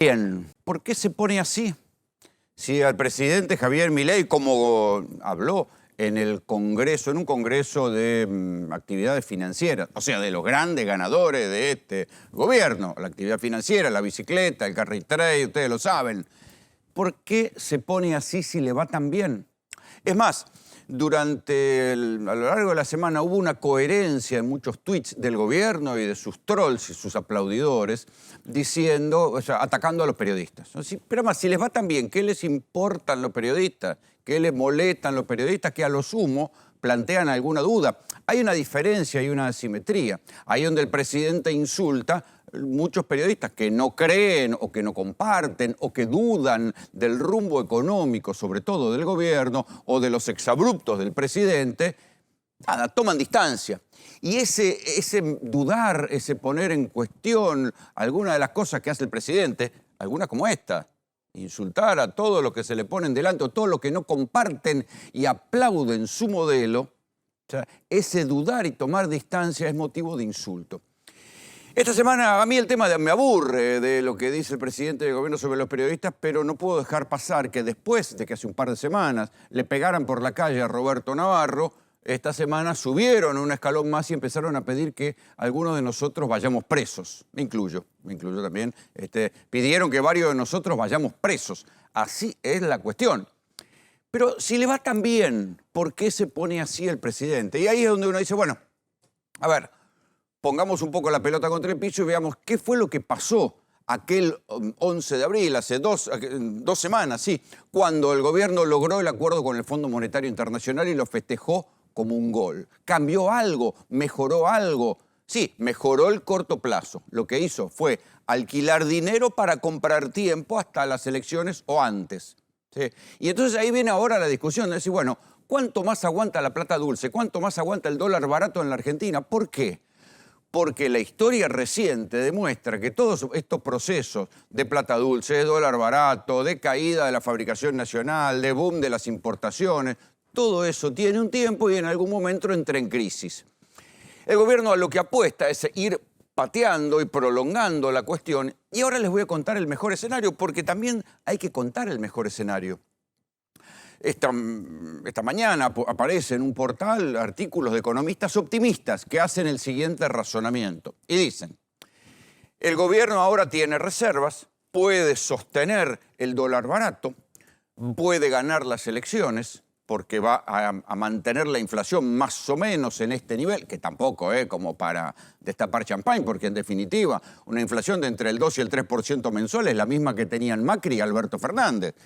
Bien, ¿por qué se pone así? Si al presidente Javier Milei, como habló en el Congreso, en un Congreso de actividades financieras, o sea, de los grandes ganadores de este gobierno, la actividad financiera, la bicicleta, el carry trade, ustedes lo saben, ¿por qué se pone así si le va tan bien? Es más, a lo largo de la semana hubo una coherencia en muchos tweets del gobierno y de sus trolls y sus aplaudidores diciendo, o sea, atacando a los periodistas. Pero más, si les va tan bien, ¿qué les importan los periodistas? ¿Qué les molestan los periodistas que a lo sumo plantean alguna duda? Hay una diferencia y una asimetría. Ahí donde el presidente insulta, muchos periodistas que no creen o que no comparten o que dudan del rumbo económico, sobre todo del gobierno, o de los exabruptos del presidente, nada, toman distancia. Y ese dudar, ese poner en cuestión alguna de las cosas que hace el presidente, algunas como esta, insultar a todo lo que se le ponen delante o todo lo que no comparten y aplauden su modelo, o sea, ese dudar y tomar distancia es motivo de insulto. Esta semana a mí el tema me aburre de lo que dice el presidente del gobierno sobre los periodistas, pero no puedo dejar pasar que después de que hace un par de semanas le pegaran por la calle a Roberto Navarro, esta semana subieron un escalón más y empezaron a pedir que algunos de nosotros vayamos presos. Me incluyo también. Pidieron que varios de nosotros vayamos presos. Así es la cuestión. Pero si le va tan bien, ¿por qué se pone así el presidente? Y ahí es donde uno dice, bueno, a ver, pongamos un poco la pelota contra el piso y veamos qué fue lo que pasó aquel 11 de abril, hace dos semanas, sí, cuando el gobierno logró el acuerdo con el Fondo Monetario Internacional y lo festejó como un gol. ¿Cambió algo? ¿Mejoró algo? Sí, mejoró el corto plazo. Lo que hizo fue alquilar dinero para comprar tiempo hasta las elecciones o antes. ¿Sí? Y entonces ahí viene ahora la discusión de decir, bueno, ¿cuánto más aguanta la plata dulce? ¿Cuánto más aguanta el dólar barato en la Argentina? ¿Por qué? Porque la historia reciente demuestra que todos estos procesos de plata dulce, de dólar barato, de caída de la fabricación nacional, de boom de las importaciones, todo eso tiene un tiempo y en algún momento entra en crisis. El gobierno a lo que apuesta es ir pateando y prolongando la cuestión. Y ahora les voy a contar el mejor escenario, porque también hay que contar el mejor escenario. Esta mañana aparece en un portal artículos de economistas optimistas que hacen el siguiente razonamiento. Y dicen, el gobierno ahora tiene reservas, puede sostener el dólar barato, puede ganar las elecciones, porque va a mantener la inflación más o menos en este nivel, que tampoco es como para destapar champán, porque en definitiva una inflación de entre el 2 y el 3% mensual es la misma que tenían Macri y Alberto Fernández.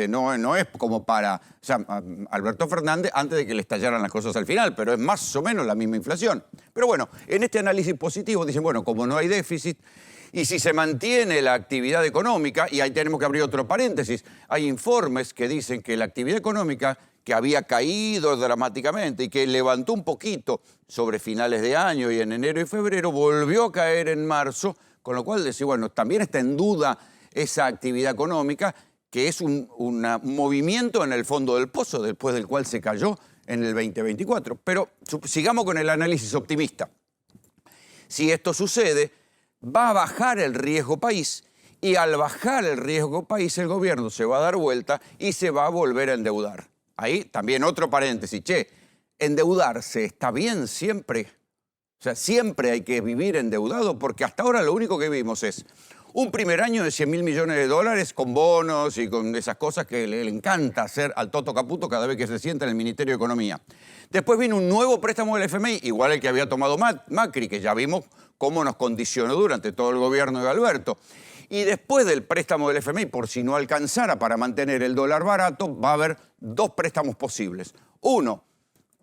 No es como para... O sea, Alberto Fernández antes de que le estallaran las cosas al final, pero es más o menos la misma inflación. Pero bueno, en este análisis positivo dicen, bueno, como no hay déficit, y si se mantiene la actividad económica, y ahí tenemos que abrir otro paréntesis, hay informes que dicen que la actividad económica que había caído dramáticamente y que levantó un poquito sobre finales de año y en enero y febrero, volvió a caer en marzo, con lo cual decir, bueno, también está en duda esa actividad económica, que es un movimiento en el fondo del pozo, después del cual se cayó en el 2024. Pero sigamos con el análisis optimista. Si esto sucede, va a bajar el riesgo país y al bajar el riesgo país el gobierno se va a dar vuelta y se va a volver a endeudar. Ahí también otro paréntesis, endeudarse está bien siempre. O sea, siempre hay que vivir endeudado porque hasta ahora lo único que vimos es un primer año de 100.000 millones de dólares con bonos y con esas cosas que le encanta hacer al Toto Caputo cada vez que se sienta en el Ministerio de Economía. Después vino un nuevo préstamo del FMI, igual el que había tomado Macri, que ya vimos cómo nos condicionó durante todo el gobierno de Alberto. Y después del préstamo del FMI, por si no alcanzara para mantener el dólar barato, va a haber dos préstamos posibles. Uno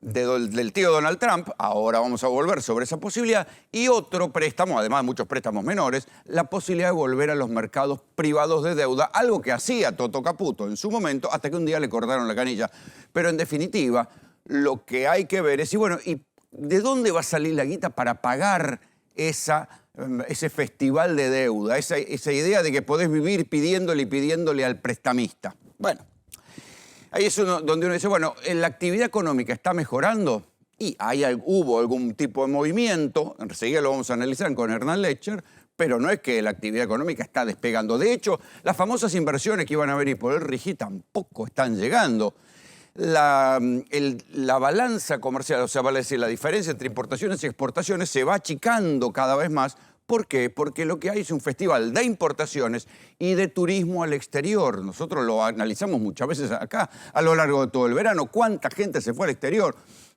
del tío Donald Trump, ahora vamos a volver sobre esa posibilidad, y otro préstamo, además de muchos préstamos menores, la posibilidad de volver a los mercados privados de deuda, algo que hacía Toto Caputo en su momento, hasta que un día le cortaron la canilla. Pero en definitiva, lo que hay que ver es, y bueno, ¿y de dónde va a salir la guita para pagar ese festival de deuda, esa idea de que podés vivir pidiéndole al prestamista? Bueno, ahí es donde uno dice, bueno, ¿la actividad económica está mejorando? Y hubo algún tipo de movimiento, enseguida lo vamos a analizar con Hernán Lecher, pero no es que la actividad económica está despegando. De hecho, las famosas inversiones que iban a venir por el RIGI tampoco están llegando. La balanza comercial, o sea, vale decir, la diferencia entre importaciones y exportaciones se va achicando cada vez más. ¿Por qué? Porque lo que hay es un festival de importaciones y de turismo al exterior. Nosotros lo analizamos muchas veces acá a lo largo de todo el verano. ¿Cuánta gente se fue al exterior?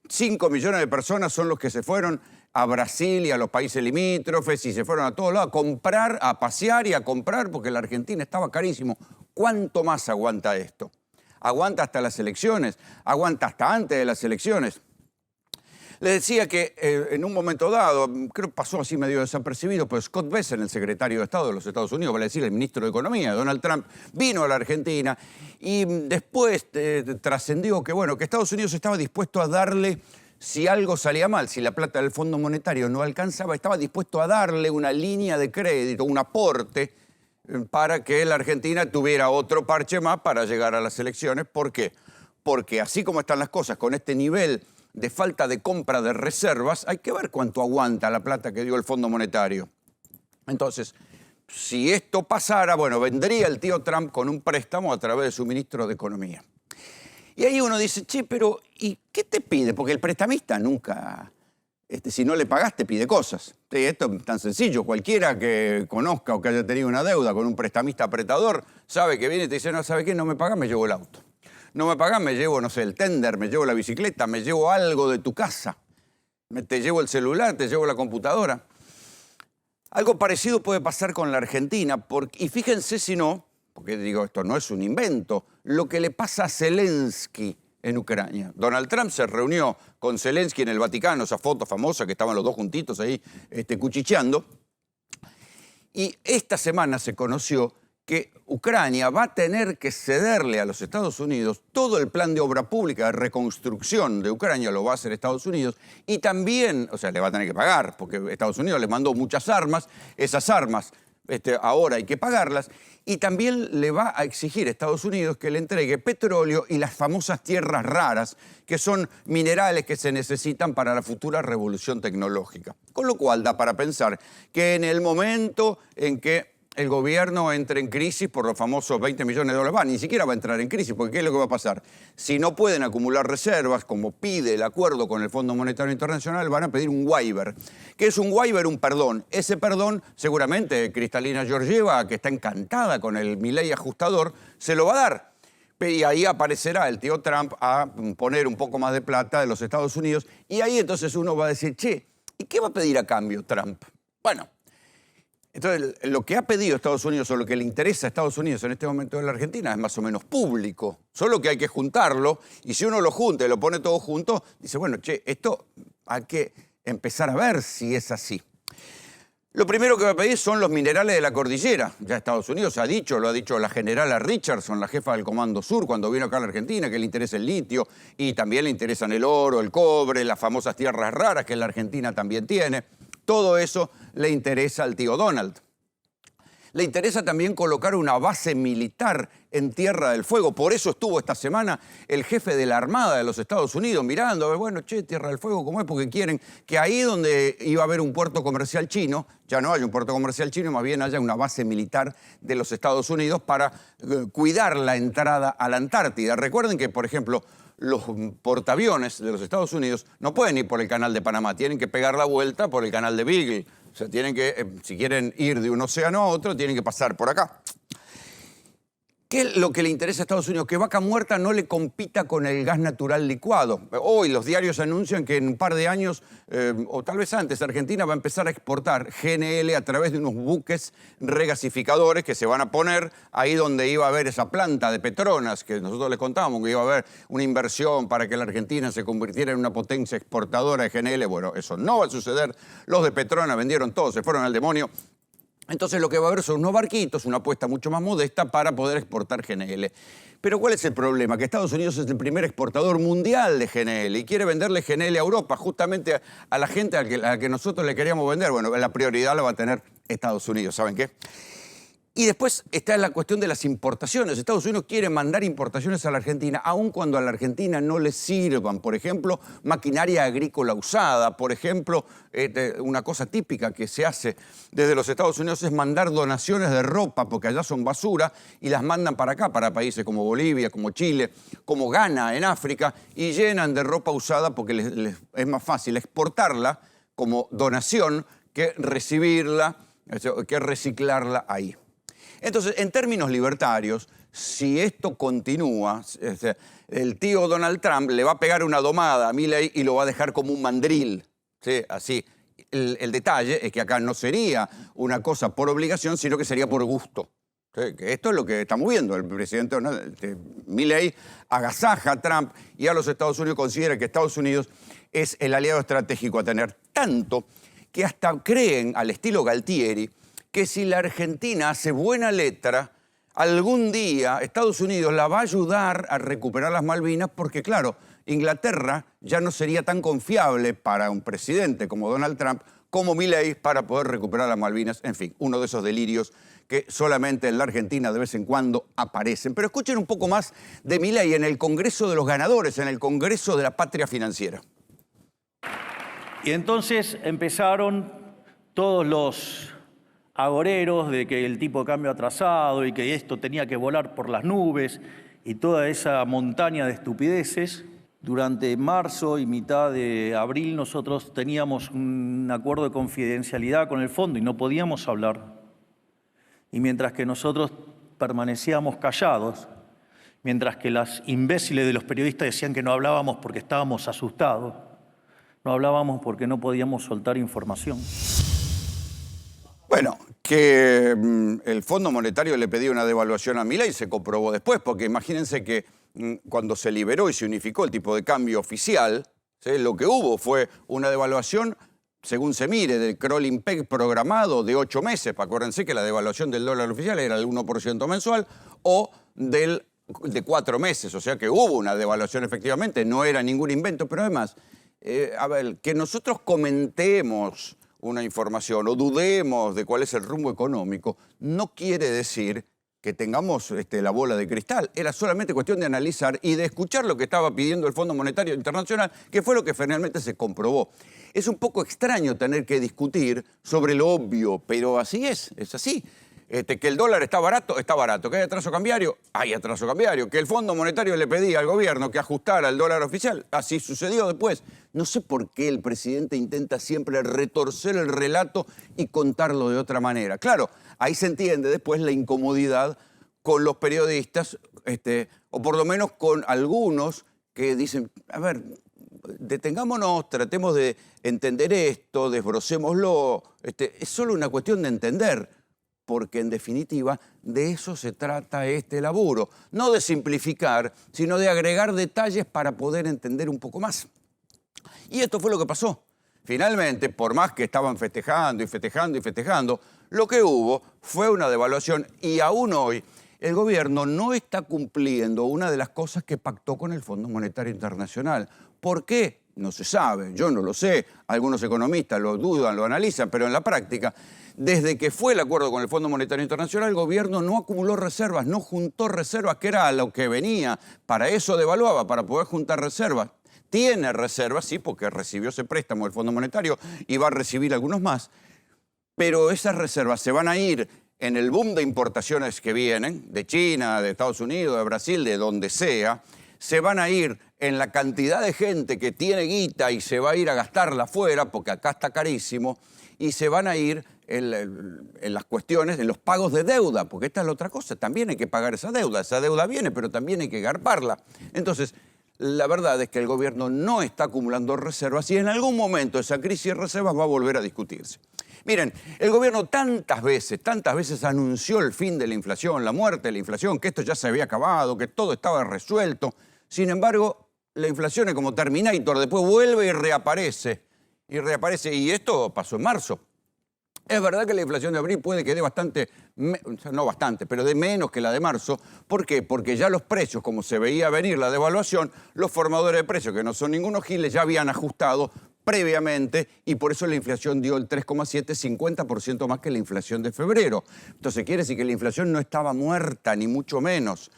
5 millones de personas son los que se fueron a Brasil y a los países limítrofes y se fueron a todos lados a comprar, a pasear y a comprar porque la Argentina estaba carísimo. ¿Cuánto más aguanta esto? Aguanta hasta las elecciones, aguanta hasta antes de las elecciones. Le decía que en un momento dado, creo que pasó así medio desapercibido, pero Scott Bessent, el secretario de Estado de los Estados Unidos, vale decir, el ministro de Economía, Donald Trump, vino a la Argentina y después trascendió que, bueno, que Estados Unidos estaba dispuesto a darle, si algo salía mal, si la plata del Fondo Monetario no alcanzaba, estaba dispuesto a darle una línea de crédito, un aporte, para que la Argentina tuviera otro parche más para llegar a las elecciones. ¿Por qué? Porque así como están las cosas, con este nivel de falta de compra de reservas, hay que ver cuánto aguanta la plata que dio el Fondo Monetario. Entonces, si esto pasara, bueno, vendría el tío Trump con un préstamo a través de su ministro de Economía. Y ahí uno dice, che, pero ¿y qué te pide? Porque el prestamista nunca, si no le pagás, te pide cosas. Sí, esto es tan sencillo. Cualquiera que conozca o que haya tenido una deuda con un prestamista apretador sabe que viene y te dice, no, ¿sabe qué? No me pagás, me llevo el auto. No me pagás, me llevo, no sé, el tender, me llevo la bicicleta, me llevo algo de tu casa. Te llevo el celular, te llevo la computadora. Algo parecido puede pasar con la Argentina. Y fíjense si no, porque digo, esto no es un invento, lo que le pasa a Zelensky en Ucrania. Donald Trump se reunió con Zelensky en el Vaticano, esa foto famosa que estaban los dos juntitos ahí cuchicheando. Y esta semana se conoció que Ucrania va a tener que cederle a los Estados Unidos todo el plan de obra pública de reconstrucción de Ucrania, lo va a hacer Estados Unidos, y también, o sea, le va a tener que pagar, porque Estados Unidos le mandó muchas armas, esas armas ahora hay que pagarlas, y también le va a exigir a Estados Unidos que le entregue petróleo y las famosas tierras raras, que son minerales que se necesitan para la futura revolución tecnológica. Con lo cual da para pensar que en el momento en que el gobierno entre en crisis por los famosos 20 millones de dólares, ni siquiera va a entrar en crisis, porque ¿qué es lo que va a pasar? Si no pueden acumular reservas, como pide el acuerdo con el Fondo Monetario Internacional, van a pedir un waiver. ¿Qué es un waiver? Un perdón. Ese perdón, seguramente Kristalina Georgieva, que está encantada con el Milei ajustador, se lo va a dar. Y ahí aparecerá el tío Trump a poner un poco más de plata de los Estados Unidos, y ahí entonces uno va a decir, che, ¿y qué va a pedir a cambio Trump? Bueno, entonces, lo que ha pedido Estados Unidos o lo que le interesa a Estados Unidos en este momento de la Argentina es más o menos público. Solo que hay que juntarlo y si uno lo junta y lo pone todo junto, dice, bueno, che, esto hay que empezar a ver si es así. Lo primero que va a pedir son los minerales de la cordillera. Ya Estados Unidos ha dicho, lo ha dicho la generala Richardson, la jefa del Comando Sur, cuando vino acá a la Argentina, que le interesa el litio y también le interesan el oro, el cobre, las famosas tierras raras que la Argentina también tiene. Todo eso le interesa al tío Donald. Le interesa también colocar una base militar en Tierra del Fuego. Por eso estuvo esta semana el jefe de la Armada de los Estados Unidos mirando, a ver, bueno, che, Tierra del Fuego, ¿cómo es? Porque quieren que ahí donde iba a haber un puerto comercial chino, ya no haya un puerto comercial chino, más bien haya una base militar de los Estados Unidos para cuidar la entrada a la Antártida. Recuerden que, por ejemplo, los portaaviones de los Estados Unidos no pueden ir por el canal de Panamá, tienen que pegar la vuelta por el canal de Beagle. O sea, tienen que, si quieren ir de un océano a otro, tienen que pasar por acá. ¿Qué es lo que le interesa a Estados Unidos? Que Vaca Muerta no le compita con el gas natural licuado. Hoy los diarios anuncian que en un par de años, o tal vez antes, Argentina va a empezar a exportar GNL a través de unos buques regasificadores que se van a poner ahí donde iba a haber esa planta de Petronas, que nosotros les contábamos que iba a haber una inversión para que la Argentina se convirtiera en una potencia exportadora de GNL. Bueno, eso no va a suceder. Los de Petronas vendieron todo, se fueron al demonio. Entonces lo que va a haber son unos barquitos, una apuesta mucho más modesta para poder exportar GNL. Pero ¿cuál es el problema? Que Estados Unidos es el primer exportador mundial de GNL y quiere venderle GNL a Europa, justamente a la gente a la que nosotros le queríamos vender. Bueno, la prioridad la va a tener Estados Unidos, ¿saben qué? Y después está la cuestión de las importaciones. Estados Unidos quiere mandar importaciones a la Argentina, aun cuando a la Argentina no le sirvan. Por ejemplo, maquinaria agrícola usada. Por ejemplo, una cosa típica que se hace desde los Estados Unidos es mandar donaciones de ropa, porque allá son basura, y las mandan para acá, para países como Bolivia, como Chile, como Ghana en África, y llenan de ropa usada porque les es más fácil exportarla como donación que recibirla, que reciclarla ahí. Entonces, en términos libertarios, si esto continúa, el tío Donald Trump le va a pegar una domada a Milei y lo va a dejar como un mandril, ¿sí? Así. El detalle es que acá no sería una cosa por obligación, sino que sería por gusto. ¿Sí? Que esto es lo que estamos viendo. El presidente Milei agasaja a Trump y a los Estados Unidos, considera que Estados Unidos es el aliado estratégico a tener, tanto que hasta creen, al estilo Galtieri, que si la Argentina hace buena letra, algún día Estados Unidos la va a ayudar a recuperar las Malvinas, porque claro, Inglaterra ya no sería tan confiable para un presidente como Donald Trump como Milei para poder recuperar las Malvinas. En fin, uno de esos delirios que solamente en la Argentina de vez en cuando aparecen. Pero escuchen un poco más de Milei en el Congreso de los Ganadores, en el Congreso de la Patria Financiera. Y entonces empezaron todos los agoreros de que el tipo de cambio atrasado y que esto tenía que volar por las nubes y toda esa montaña de estupideces. Durante marzo y mitad de abril nosotros teníamos un acuerdo de confidencialidad con el fondo y no podíamos hablar. Y mientras que nosotros permanecíamos callados, mientras que las imbéciles de los periodistas decían que no hablábamos porque estábamos asustados, no hablábamos porque no podíamos soltar información. Bueno, que el Fondo Monetario le pedía una devaluación a Milei se comprobó después, porque imagínense que cuando se liberó y se unificó el tipo de cambio oficial, ¿sí? Lo que hubo fue una devaluación, según se mire, del crawling peg programado de 8 meses. Acuérdense que la devaluación del dólar oficial era del 1% mensual, o de 4 meses. O sea que hubo una devaluación efectivamente, no era ningún invento. Pero además, a ver, que nosotros comentemos una información o dudemos de cuál es el rumbo económico, no quiere decir que tengamos la bola de cristal. Era solamente cuestión de analizar y de escuchar lo que estaba pidiendo el Fondo Monetario Internacional, que fue lo que finalmente se comprobó. Es un poco extraño tener que discutir sobre lo obvio, pero así es así. Que el dólar está barato, que hay atraso cambiario, hay atraso cambiario, que el Fondo Monetario le pedía al gobierno que ajustara el dólar oficial, así sucedió después. No sé por qué el presidente intenta siempre retorcer el relato y contarlo de otra manera. Claro, ahí se entiende después la incomodidad con los periodistas, o por lo menos con algunos que dicen, a ver, detengámonos, tratemos de entender esto, desbrocémoslo, es solo una cuestión de entender. Porque en definitiva de eso se trata este laburo. No de simplificar, sino de agregar detalles para poder entender un poco más. Y esto fue lo que pasó. Finalmente, por más que estaban festejando y festejando y festejando, lo que hubo fue una devaluación y aún hoy el gobierno no está cumpliendo una de las cosas que pactó con el Fondo Monetario Internacional. ¿Por qué? No se sabe, yo no lo sé, algunos economistas lo dudan, lo analizan, pero en la práctica, desde que fue el acuerdo con el Fondo Monetario Internacional, el gobierno no acumuló reservas, no juntó reservas, que era a lo que venía. Para eso devaluaba, para poder juntar reservas. Tiene reservas, sí, porque recibió ese préstamo del Fondo Monetario y va a recibir algunos más, pero esas reservas se van a ir en el boom de importaciones que vienen, de China, de Estados Unidos, de Brasil, de donde sea, se van a ir en la cantidad de gente que tiene guita y se va a ir a gastarla afuera, porque acá está carísimo, y se van a ir en las cuestiones, en los pagos de deuda, porque esta es la otra cosa, también hay que pagar esa deuda viene, pero también hay que garparla. Entonces, la verdad es que el gobierno no está acumulando reservas y en algún momento esa crisis de reservas va a volver a discutirse. Miren, el gobierno tantas veces anunció el fin de la inflación, la muerte de la inflación, que esto ya se había acabado, que todo estaba resuelto. Sin embargo, la inflación es como Terminator, después vuelve y reaparece. Y esto pasó en marzo. Es verdad que la inflación de abril puede que dé bastante, no bastante, pero de menos que la de marzo. ¿Por qué? Porque ya los precios, como se veía venir la devaluación, los formadores de precios, que no son ningunos giles, ya habían ajustado previamente y por eso la inflación dio el 3,7, 50% más que la inflación de febrero. Entonces quiere decir que la inflación no estaba muerta, ni mucho menos.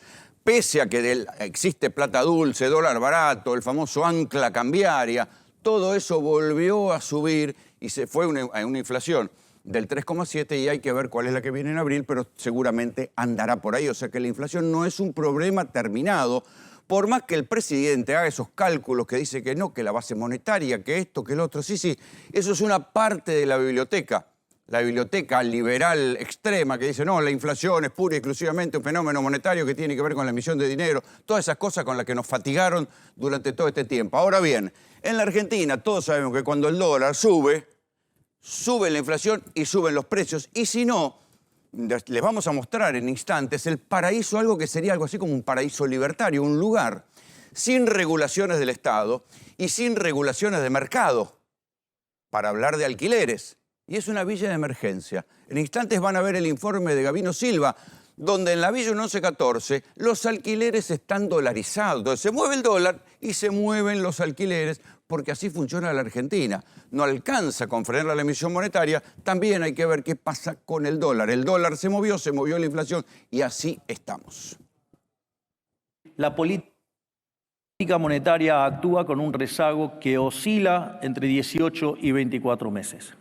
Pese a que existe plata dulce, dólar barato, el famoso ancla cambiaria, todo eso volvió a subir y se fue a una inflación del 3,7 y hay que ver cuál es la que viene en abril, pero seguramente andará por ahí. O sea que la inflación no es un problema terminado, por más que el presidente haga esos cálculos que dice que no, que la base monetaria, que esto, que el otro. Sí, eso es una parte de la biblioteca liberal extrema que dice no, la inflación es pura y exclusivamente un fenómeno monetario que tiene que ver con la emisión de dinero, todas esas cosas con las que nos fatigaron durante todo este tiempo. Ahora bien, en la Argentina todos sabemos que cuando el dólar sube la inflación y suben los precios. Y si no, les vamos a mostrar en instantes el paraíso, algo que sería algo así como un paraíso libertario, un lugar sin regulaciones del Estado y sin regulaciones de mercado, para hablar de alquileres. Y es una villa de emergencia. En instantes van a ver el informe de Gabino Silva, donde en la Villa 1114 los alquileres están dolarizados. Entonces se mueve el dólar y se mueven los alquileres, porque así funciona la Argentina. No alcanza con frenar la emisión monetaria, también hay que ver qué pasa con el dólar. El dólar se movió la inflación y así estamos. La política monetaria actúa con un rezago que oscila entre 18 y 24 meses.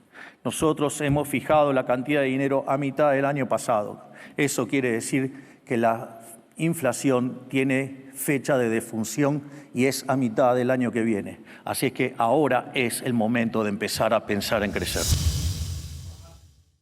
Nosotros hemos fijado la cantidad de dinero a mitad del año pasado. Eso quiere decir que la inflación tiene fecha de defunción y es a mitad del año que viene. Así es que ahora es el momento de empezar a pensar en crecer.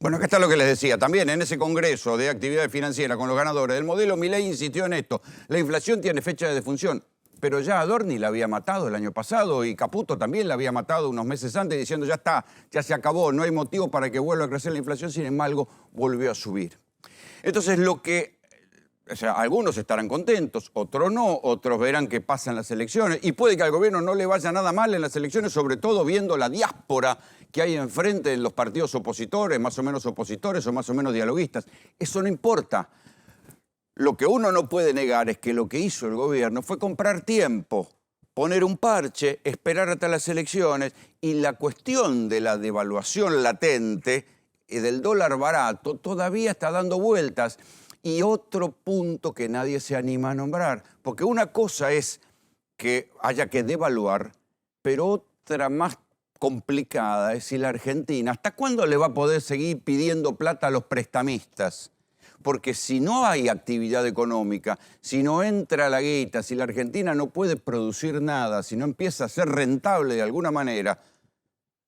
Bueno, acá está lo que les decía. También en ese congreso de actividad financiera con los ganadores del modelo, Milei insistió en esto. La inflación tiene fecha de defunción. Pero ya Adorni la había matado el año pasado y Caputo también la había matado unos meses antes diciendo ya está, ya se acabó, no hay motivo para que vuelva a crecer la inflación, sin embargo, volvió a subir. Entonces algunos estarán contentos, otros no, otros verán qué pasa en las elecciones y puede que al gobierno no le vaya nada mal en las elecciones, sobre todo viendo la diáspora que hay enfrente de los partidos opositores, más o menos opositores o más o menos dialoguistas. Eso no importa. Lo que uno no puede negar es que lo que hizo el gobierno fue comprar tiempo, poner un parche, esperar hasta las elecciones y la cuestión de la devaluación latente y del dólar barato todavía está dando vueltas. Y otro punto que nadie se anima a nombrar, porque una cosa es que haya que devaluar, pero otra más complicada es si la Argentina, ¿hasta cuándo le va a poder seguir pidiendo plata a los prestamistas? Porque si no hay actividad económica, si no entra la guita, si la Argentina no puede producir nada, si no empieza a ser rentable de alguna manera,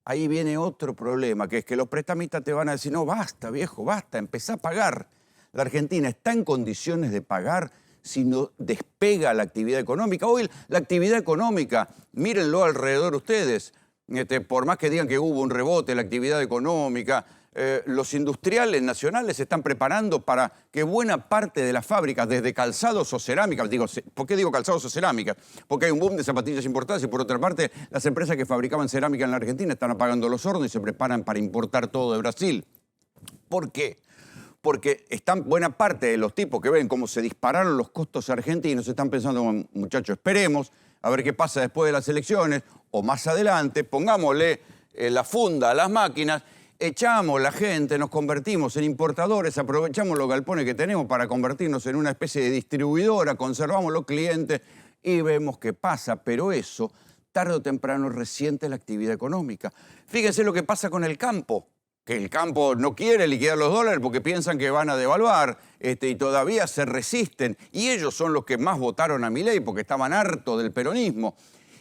ahí viene otro problema, que es que los prestamistas te van a decir, no, basta, viejo, basta, empezá a pagar. La Argentina está en condiciones de pagar si no despega la actividad económica. Hoy la actividad económica, mírenlo alrededor ustedes, por más que digan que hubo un rebote en la actividad económica, los industriales nacionales se están preparando para que buena parte de las fábricas, desde calzados o cerámicas, ¿por qué digo calzados o cerámicas? Porque hay un boom de zapatillas importadas y por otra parte las empresas que fabricaban cerámica en la Argentina están apagando los hornos y se preparan para importar todo de Brasil. ¿Por qué? Porque buena parte de los tipos que ven cómo se dispararon los costos argentinos están pensando, muchachos, esperemos a ver qué pasa después de las elecciones o más adelante, pongámosle la funda a las máquinas, echamos la gente, nos convertimos en importadores, aprovechamos los galpones que tenemos para convertirnos en una especie de distribuidora, conservamos los clientes y vemos qué pasa. Pero eso, tarde o temprano, resiente la actividad económica. Fíjense lo que pasa con el campo, que el campo no quiere liquidar los dólares porque piensan que van a devaluar y todavía se resisten. Y ellos son los que más votaron a Milei porque estaban hartos del peronismo.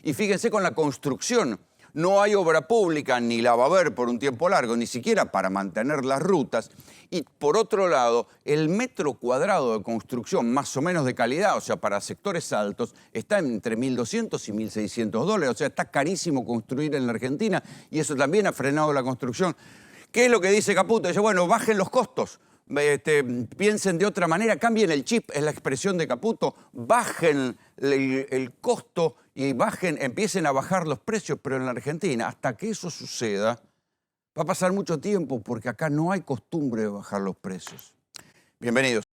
Y fíjense con la construcción. No hay obra pública, ni la va a haber por un tiempo largo, ni siquiera para mantener las rutas. Y por otro lado, el metro cuadrado de construcción más o menos de calidad, o sea, para sectores altos, está entre 1.200 y 1.600 dólares. O sea, está carísimo construir en la Argentina y eso también ha frenado la construcción. ¿Qué es lo que dice Caputo? Dice, bueno, bajen los costos. Piensen de otra manera, cambien el chip, es la expresión de Caputo, bajen el costo y empiecen a bajar los precios, pero en la Argentina, hasta que eso suceda, va a pasar mucho tiempo porque acá no hay costumbre de bajar los precios. Bienvenidos.